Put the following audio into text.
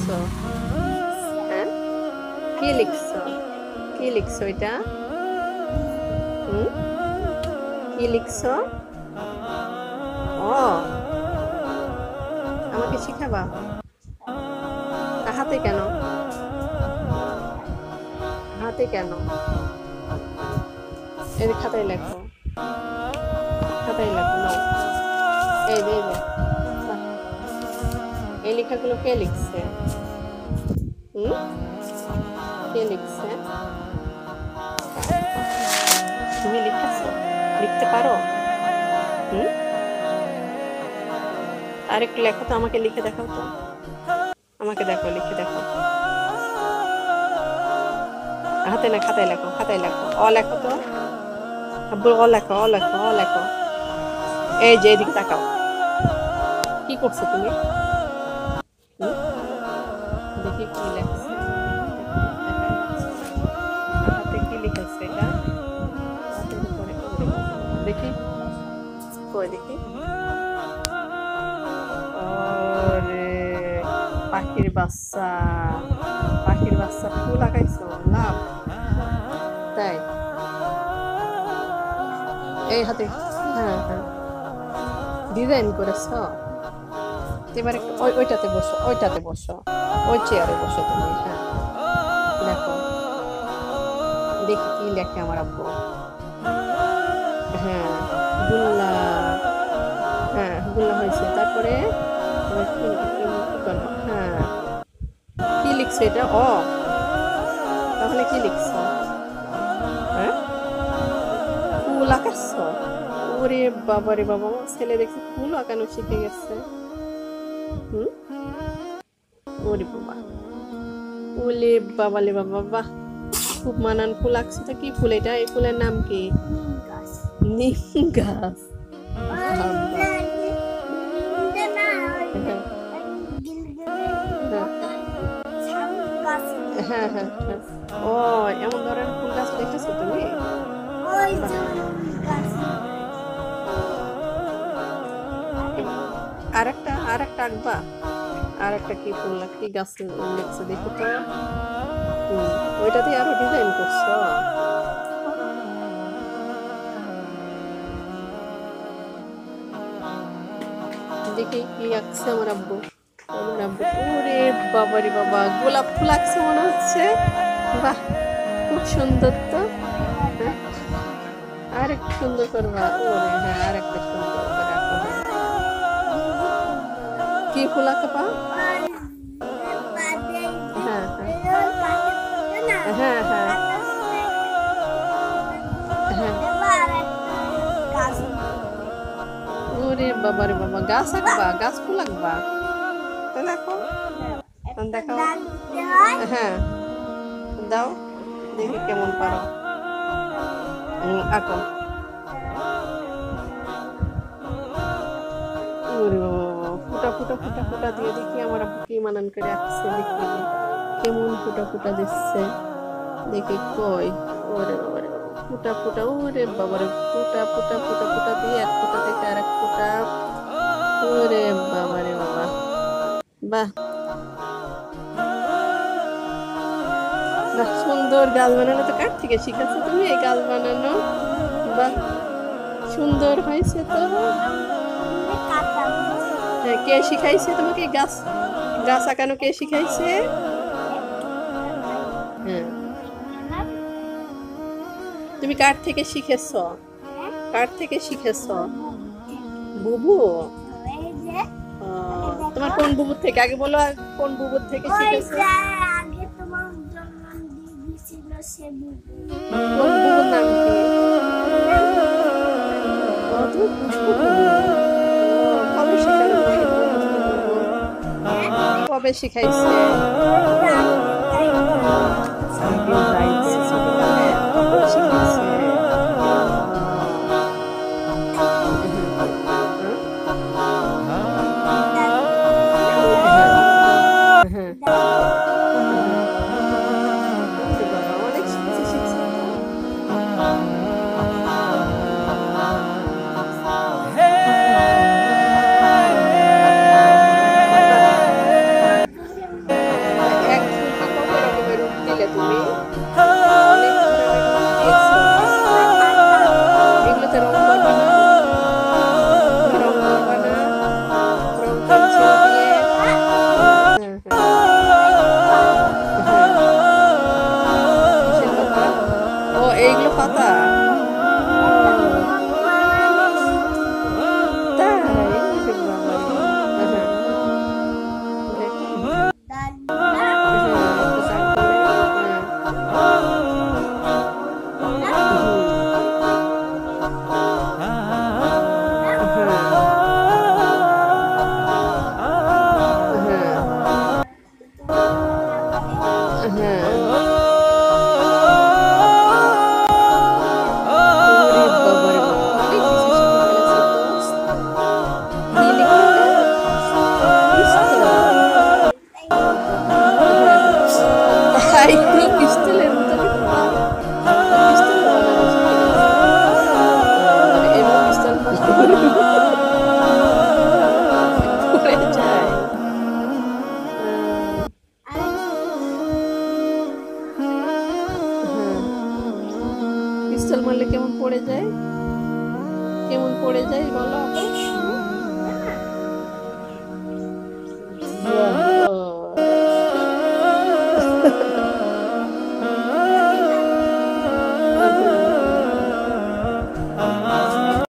লিখছো? হ্যাঁ, কি লিখছো? কি লিখছো এটা? হুম, কি লিখছো? ও, আমাকে শিখাবা? হাতে কেন? হাতে কেন? এই যে খাতায় লেখো, খাতায় লেখো নাও। এই যে বাহ, এই লেখাগুলো কে লিখছে? হুম, কে লিখছে? তুমি লিখেছো? লিখতে পারো? হুম, আরেকটু লেখো তো, আমাকে লিখে দেখাও তো। আমাকে দেখো, লিখে দেখো। হাতে না, খাতায় লেখো, খাতায় লেখো। অ লেখো তো। আব্বু, অ লেখো, অ লেখো, অ লেখো। এই যে এদিকে তাকাও, কি করছো তুমি? হুম, দেখি কি লেখছে। দেখাই যাচ্ছে না। হাতে কি লিখেছে এটা? হাতের উপরে ওরে বাবা, দেখি, কই দেখি। ওরে, পাখির বাচ্চা, পাখির বাচ্চা ফুল আঁকাইছো? লাভ, তাই? এই হাতে, হ্যাঁ হ্যাঁ, ডিজাইন করেছো। এবার একটু ওইটাতে বসো, ওইটাতে বসো, ওই চেয়ারে বসো তুমি। হ্যাঁ, দেখো, দেখি কি লেখে আমার আব্বু। হ্যাঁ, গুল্লা, হ্যাঁ গুল্লা হয়েছে। তারপরে এবার কি করো? হ্যাঁ, কি লিখছো এটা? ও, তাহলে কি লিখছো? হ্যাঁ, ফুল আঁকাচ্ছো? ওরে বাবা রে বাবা, আমার ছেলে দেখছি ফুল আঁকানো শিখে গেছে। হুম, ওরে বাবা, ওলে বাবা লে বাবা, বাহ, খুব মানান ফুল আঁকছো। তো কি ফুল এটা? এই ফুলের নাম কি? নিম গাছ। বাবা, হ্যাঁ হ্যাঁ হ্যাঁ, ও, এমন ধরনের ফুল গাছ দেখেছো তুমি? আরেকটা আঁকবা? আরেকটা কি ফুল না কি গাছ লিখছো দেখি তো। ওইটাতে আরো ডিজাইন করছো? দেখি কি আঁকছে আমার আব্বু। আমার আব্বু, ওরে বাবা রে বাবা, গোলাপ ফুল আঁকছে মনে হচ্ছে। বাহ, খুব সুন্দর তো। হ্যাঁ, আরেকটু সুন্দর করবা? ওরে হ্যাঁ, আরেকটা সুন্দর করে আঁকো। কি ফুল আঁকাবা? হ্যাঁ হ্যাঁ হ্যাঁ হ্যাঁ হ্যাঁ, ওরে বাবা রে বাবা, গাছ আঁকবা? গাছ ফুল আঁকবা? তাহলে দেখো, দেখাও। হ্যাঁ, দাও, দেখি কেমন পারো। আঁকো। ওরে বাবা, ফুটা ফুটা ফুটা ফুটা দিয়ে দেখি আমার আব্বু কি মানান করে আঁকছে। দেখি কেমন ফুটা ফুটা দিচ্ছে, দেখি কই। ওরে বাবা রে বাবা, ফুটা ফুটা, ওরে বাবা রে, ফুটা ফুটা ফুটা ফুটা দিয়ে এক ফুটা থেকে আরেক ফুটা। ওরে বাবা রে বাবা, বাহ বাহ, সুন্দর গাছ বানানো। তো কার থেকে শিখেছো তুমি এই গাছ বানানো? বাহ, সুন্দর হয়েছে তো। হ্যাঁ, কে শিখাইছে তোমাকে গাছ, গাছ আঁকানো কে শিখাইছে? হ্যাঁ, তুমি কার থেকে শিখেছো? কার থেকে শিখেছো? বুবু? তোমার কোন বুবুর থেকে আগে বলো, কোন বুবুর থেকে শিখেছো? কোন বুবুর নাম কি? ও, তুমি পুষ্প বুবু। কবে শিখালো তোমাকে তোমার পুষ্প বুবু? কবে শিখাইছে? একদিন যাই দিছে ছোটকালে, তখন শিখাইছে। হ্যাঁ হ্যাঁ, ওরে বাবা, অনেক শিখছে শিখছে তো। বাহ, হ্যাঁ, ওরে বাবারে বাবা, অনেক কিছু শিখে ফেলেছে দোস্ত। কি লিখতে দেয়? পিস্তল। হ্যাঁ, তাই তো, পিস্তলের মতো লিখতে। পিস্তলও বানানো শিখে গেছে। মানে এমনি পিস্তল নষ্ট করে পড়ে যায়। হ্যাঁ, পিস্তল মারলে কেমন পড়ে যায়? কেমন পড়ে যায় বলো আপু?